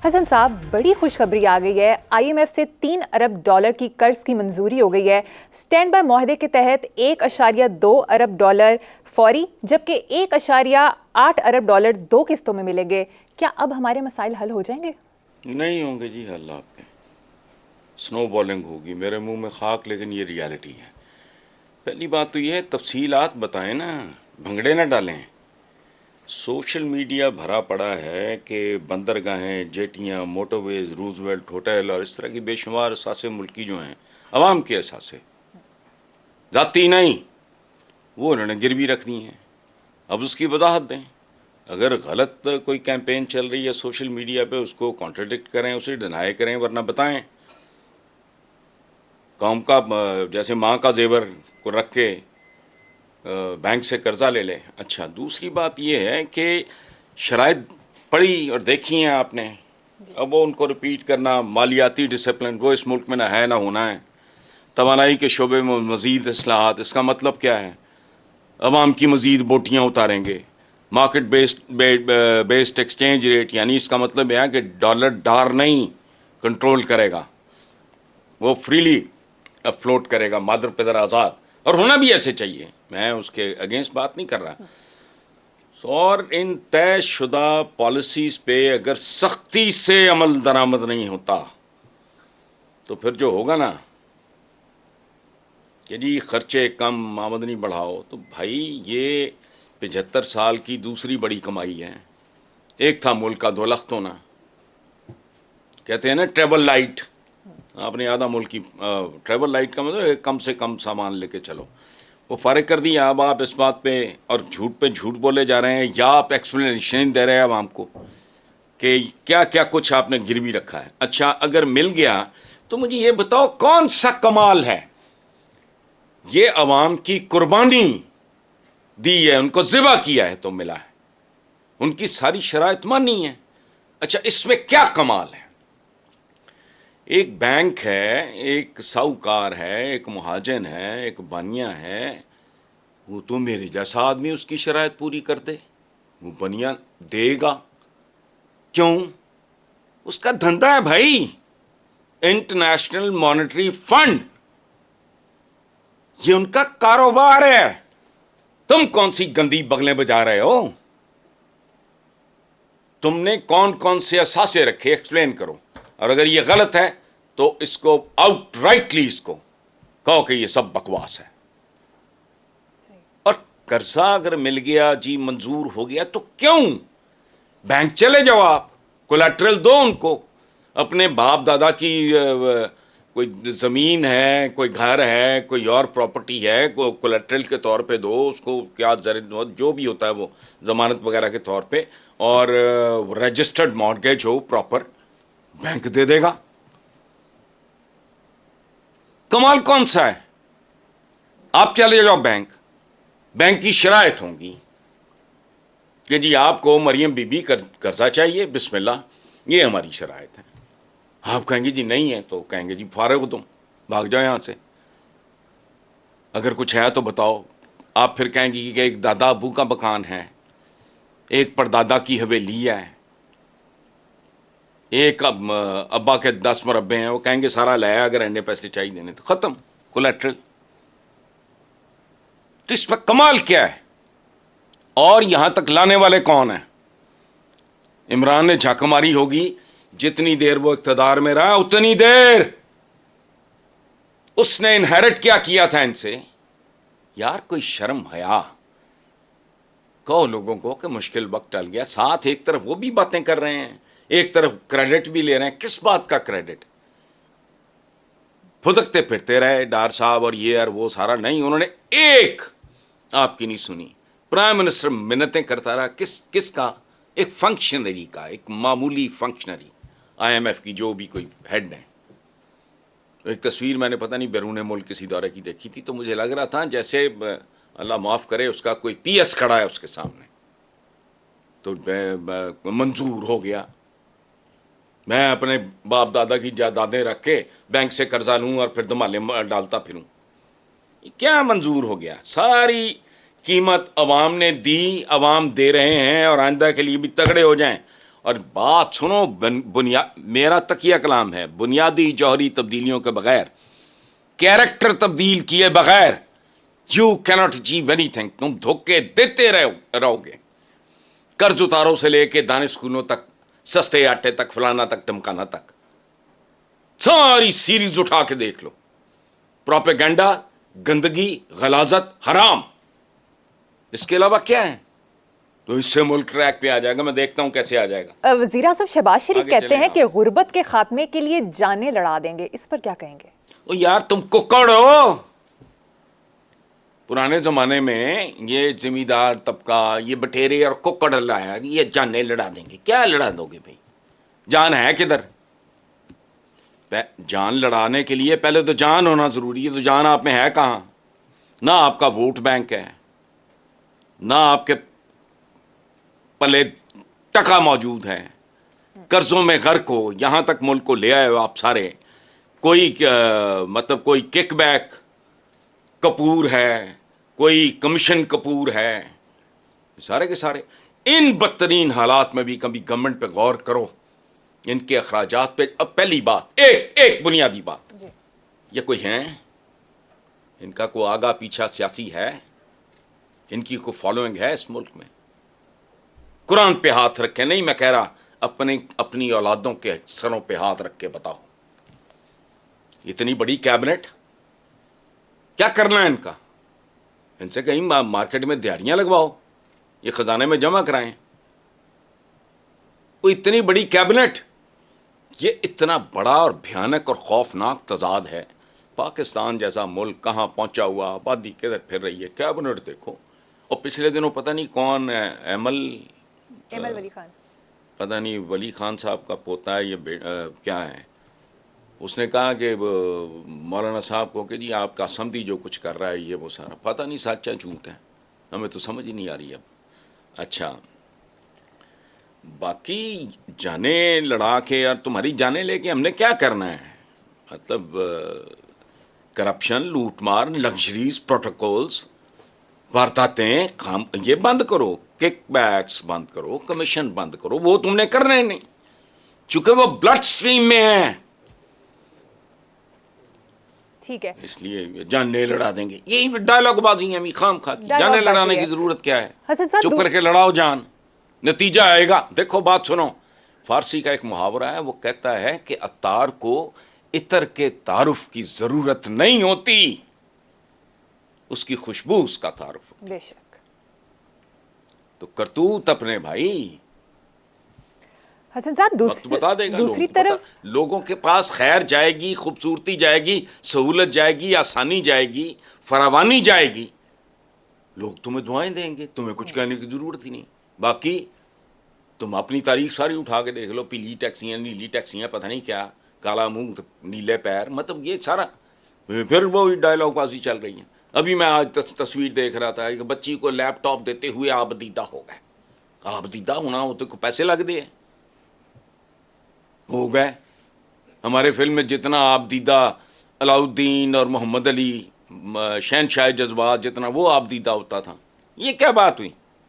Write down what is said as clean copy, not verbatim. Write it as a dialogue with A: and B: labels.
A: حسن صاحب، بڑی خوشخبری آ گئی ہے۔ IMF سے $3 ارب کی قرض کی منظوری ہو گئی ہے۔ سٹینڈ بائی معاہدے کے تحت $1.2 ارب فوری، جبکہ $1.8 ارب 2 قسطوں میں ملیں گے۔ کیا اب ہمارے مسائل حل ہو جائیں گے؟
B: نہیں ہوں گے جی حل آپ کے۔ سنو بالنگ ہوگی، میرے منہ میں خاک، لیکن یہ ریالٹی ہے۔ پہلی بات تو یہ ہے تفصیلات بتائیں نا، بھنگڑے نہ ڈالیں۔ سوشل میڈیا بھرا پڑا ہے کہ بندرگاہیں، جیٹیاں، موٹر ویز، روزویلٹ ہوٹل اور اس طرح کی بے شمار اثاثے ملکی جو ہیں، عوام کے اثاثے، ذاتی نہیں، وہ انہوں نے گروی رکھ دی ہیں۔ اب اس کی وضاحت دیں۔ اگر غلط کوئی کیمپین چل رہی ہے سوشل میڈیا پہ، اس کو کانٹرڈکٹ کریں، اسے ڈینائی کریں، ورنہ بتائیں۔ قوم کا جیسے ماں کا زیور کو رکھ کے بینک سے قرضہ لے لے۔ اچھا، دوسری بات یہ ہے کہ شرائط پڑھی اور دیکھی ہیں آپ نے، اب وہ ان کو ریپیٹ کرنا، مالیاتی ڈسپلن وہ اس ملک میں نہ ہے نہ ہونا ہے، توانائی کے شعبے میں مزید اصلاحات، اس کا مطلب کیا ہے؟ عوام کی مزید بوٹیاں اتاریں گے، مارکیٹ بیسڈ ایکسچینج ریٹ، یعنی اس کا مطلب یہ ہے کہ ڈالر ڈار نہیں کنٹرول کرے گا، وہ فریلی فلوٹ کرے گا، مادر پدر آزاد، اور ہونا بھی ایسے چاہیے، میں اس کے اگینسٹ بات نہیں کر رہا۔ اور ان طے شدہ پالیسیز پہ اگر سختی سے عمل درآمد نہیں ہوتا تو پھر جو ہوگا نا کہ جی خرچے کم، آمدنی بڑھاؤ، تو بھائی یہ 75 سال کی دوسری بڑی کمائی ہے۔ ایک تھا ملک کا دولخت ہونا، کہتے ہیں نا ٹریول لائٹ، آپ نے آدھا ملک کی ٹریول لائٹ کا مطلب کم سے کم سامان لے کے چلو، وہ فارغ کر دیا۔ اب آپ اس بات پہ اور جھوٹ پہ جھوٹ بولے جا رہے ہیں، یا آپ ایکسپلینیشن دے رہے ہیں عوام کو کہ کیا کیا کچھ آپ نے گروی رکھا ہے۔ اچھا، اگر مل گیا تو مجھے یہ بتاؤ کون سا کمال ہے؟ یہ عوام کی قربانی دی ہے، ان کو ذبح کیا ہے تو ملا ہے، ان کی ساری شرائط مانی ہے۔ اچھا، اس میں کیا کمال ہے؟ ایک بینک ہے، ایک ساہوکار ہے، ایک مہاجن ہے، ایک بانیہ ہے، وہ تو میرے جیسا آدمی اس کی شرائط پوری کر دے، وہ بانیہ دے گا کیوں؟ اس کا دھندا ہے بھائی، انٹرنیشنل مانیٹری فنڈ، یہ ان کا کاروبار ہے۔ تم کون سی گندی بغلیں بجا رہے ہو؟ تم نے کون کون سے اثاثے رکھے، ایکسپلین کرو، اور اگر یہ غلط ہے تو اس کو آؤٹ رائٹلی اس کو کہو کہ یہ سب بکواس ہے۔ اور قرضہ اگر مل گیا جی، منظور ہو گیا، تو کیوں؟ بینک چلے جاؤ، آپ کولیٹرل دو ان کو، اپنے باپ دادا کی کوئی زمین ہے، کوئی گھر ہے، کوئی اور پراپرٹی ہے، کولیٹرل کے طور پہ دو اس کو، کیا جو بھی ہوتا ہے وہ ضمانت وغیرہ کے طور پہ، اور رجسٹرڈ مارگیج ہو پراپر، بینک دے دے گا۔ کمال کون سا ہے؟ آپ چلے جاؤ بینک کی شرائط ہوں گی کہ جی آپ کو مریم بی بی قرضہ چاہیے، بسم اللہ، یہ ہماری شرائط ہے۔ آپ کہیں گے جی نہیں ہے، تو کہیں گے جی فارغ ہو، تم بھاگ جاؤ یہاں سے، اگر کچھ ہے تو بتاؤ۔ آپ پھر کہیں گے کہ ایک دادا ابو کا مکان ہے، ایک پردادا کی حویلی ہے، ایک ابا کے 10 مربے ہیں، وہ کہیں گے سارا لایا، اگر انڈے پیسے چاہیے دینے تو ختم، کولیٹرل۔ تو اس میں کمال کیا ہے؟ اور یہاں تک لانے والے کون ہیں؟ عمران نے جھاک ماری ہوگی، جتنی دیر وہ اقتدار میں رہا اتنی دیر اس نے انہیرٹ کیا تھا ان سے۔ یار کوئی شرم حیا، کہو لوگوں کو کہ مشکل وقت ٹل گیا، ساتھ ایک طرف وہ بھی باتیں کر رہے ہیں، ایک طرف کریڈٹ بھی لے رہے ہیں۔ کس بات کا کریڈٹ؟ پھدکتے پھرتے رہے ڈار صاحب اور یہ اور وہ سارا، نہیں، انہوں نے ایک آپ کی نہیں سنی۔ پرائم منسٹر منتیں کرتا رہا، کس کا؟ ایک فنکشنری کا، ایک معمولی فنکشنری، IMF کی جو بھی کوئی ہیڈ ہیں۔ ایک تصویر میں نے پتہ نہیں بیرون ملک کسی دورے کی دیکھی تھی، تو مجھے لگ رہا تھا جیسے اللہ معاف کرے اس کا کوئی PS کھڑا ہے اس کے سامنے، تو منظور ہو گیا، میں اپنے باپ دادا کی جائیدادیں رکھ کے بینک سے قرضہ لوں اور پھر دھمالے ڈالتا پھروں۔ کیا منظور ہو گیا؟ ساری قیمت عوام نے دی، عوام دے رہے ہیں، اور آئندہ کے لیے بھی تگڑے ہو جائیں اور بات سنو، میرا تقیہ کلام ہے، بنیادی جوہری تبدیلیوں کے بغیر، کیریکٹر تبدیل کیے بغیر you can't achieve any thing. تم دھوکے دیتے رہو گے. قرض اتارو سے لے کے دانے اسکولوں تک، سستے آٹے تک، فلانا تک، ٹمکانا تک، ساری سیریز اٹھا کے دیکھ لو. پروپیگنڈا، گندگی، غلاظت، حرام. اس کے علاوہ کیا ہے؟ تو اس سے ملک ٹریک پہ آ جائے گا. میں دیکھتا ہوں کیسے آ جائے گا.
A: وزیر اعظم شہباز شریف
B: آگے
A: کہتے
B: چلیں
A: ہیں
B: آپ.
A: کہ غربت کے خاتمے کے لیے جانیں لڑا دیں گے، اس پر کیا کہیں گے؟
B: او یار تم ککڑ ہو. پرانے زمانے میں یہ زمیندار طبقہ، یہ بٹیرے اور ککڑ لایا، یہ جانیں لڑا دیں گے. کیا لڑا دو گے بھائی؟ جان ہے کدھر؟ جان لڑانے کے لیے پہلے تو جان ہونا ضروری ہے. تو جان آپ میں ہے کہاں؟ نہ آپ کا ووٹ بینک ہے، نہ آپ کے پلے ٹکا موجود ہے. قرضوں میں غرق ہو، یہاں تک ملک کو لے آئے ہو آپ سارے. کوئی مطلب کوئی کک بیک کپور ہے، کوئی کمیشن کپور ہے، سارے کے سارے. ان بدترین حالات میں بھی کبھی گورنمنٹ پہ غور کرو، ان کے اخراجات پہ. اب پہلی بات، ایک بنیادی بات، یہ کوئی ہیں؟ ان کا کوئی آگا پیچھا سیاسی ہے؟ ان کی کوئی فالوئنگ ہے اس ملک میں؟ قرآن پہ ہاتھ رکھے، نہیں میں کہہ رہا، اپنی اولادوں کے سروں پہ ہاتھ رکھ کے بتاؤ. اتنی بڑی کیبنٹ، کیا کرنا ہے ان کا؟ ان سے کہیں مارکیٹ میں دیہڑیاں لگواؤ، یہ خزانے میں جمع کرائیں. وہ اتنی بڑی کیبنٹ، یہ اتنا بڑا اور بھیانک اور خوفناک تضاد ہے. پاکستان جیسا ملک کہاں پہنچا ہوا، آبادی کدھر پھر رہی ہے، کیبنٹ دیکھو. اور پچھلے دنوں پتہ نہیں کون ایمل
A: ولی خان،
B: پتہ نہیں ولی خان صاحب کا پوتا ہے یہ کیا ہے، اس نے کہا کہ مولانا صاحب کو کہ جی آپ کا سمدھی جو کچھ کر رہا ہے یہ وہ سارا، پتہ نہیں سچ ہے جھوٹ ہے، ہمیں تو سمجھ ہی نہیں آ رہی اب. اچھا باقی جانیں لڑا کے، یار تمہاری جانیں لے کے ہم نے کیا کرنا ہے؟ مطلب کرپشن، لوٹ مار، لگژریز، پروٹوکولز، وارداتیں کام یہ بند کرو، کک بیکس بند کرو، کمیشن بند کرو. وہ تم نے کرنے نہیں، چونکہ وہ بلڈ سٹریم میں ہے.
A: ٹھیک ہے،
B: اس لیے جانیں لڑا دیں گے، یہی ڈائلاگ بازی ہیں خام خواہ کی. جانیں لڑانے کی ضرورت کیا ہے؟
A: حسن صاحب
B: چپ کر کے لڑاؤ جان، نتیجہ آئے گا. دیکھو بات سنو، فارسی کا ایک محاورہ ہے، وہ کہتا ہے کہ عطار کو عطر کے تعارف کی ضرورت نہیں ہوتی، اس کی خوشبو اس کا تعارف ہوتی.
A: بے شک.
B: تو کرتوت اپنے بھائی
A: حسن صاحب
B: وقت بتا دے گا.
A: دوسری طرف
B: لوگوں کے پاس خیر جائے گی، خوبصورتی جائے گی، سہولت جائے گی، آسانی جائے گی، فراوانی جائے گی، لوگ تمہیں دعائیں دیں گے، تمہیں کچھ کہنے کی ضرورت ہی نہیں. باقی تم اپنی تاریخ ساری اٹھا کے دیکھ لو، پیلی ٹیکسیاں، نیلی ٹیکسیاں، پتہ نہیں کیا، کالا منہ نیلے پیر، مطلب یہ سارا پھر وہی ڈائلاگ بازی چل رہی ہیں. ابھی میں آج تصویر دیکھ رہا تھا، ایک بچی کو لیپ ٹاپ دیتے ہوئے آپ دیدہ ہو گئے. آپ دیدہ ہونا وہ تو پیسے لگ دے ہو گئے. ہمارے فلم میں جتنا آپ دیدہ علاؤدین اور محمد علی شہنشاہ جذبات، جتنا وہ آپ دیدہ ہوتا تھا، یہ کیا بات ہوئی؟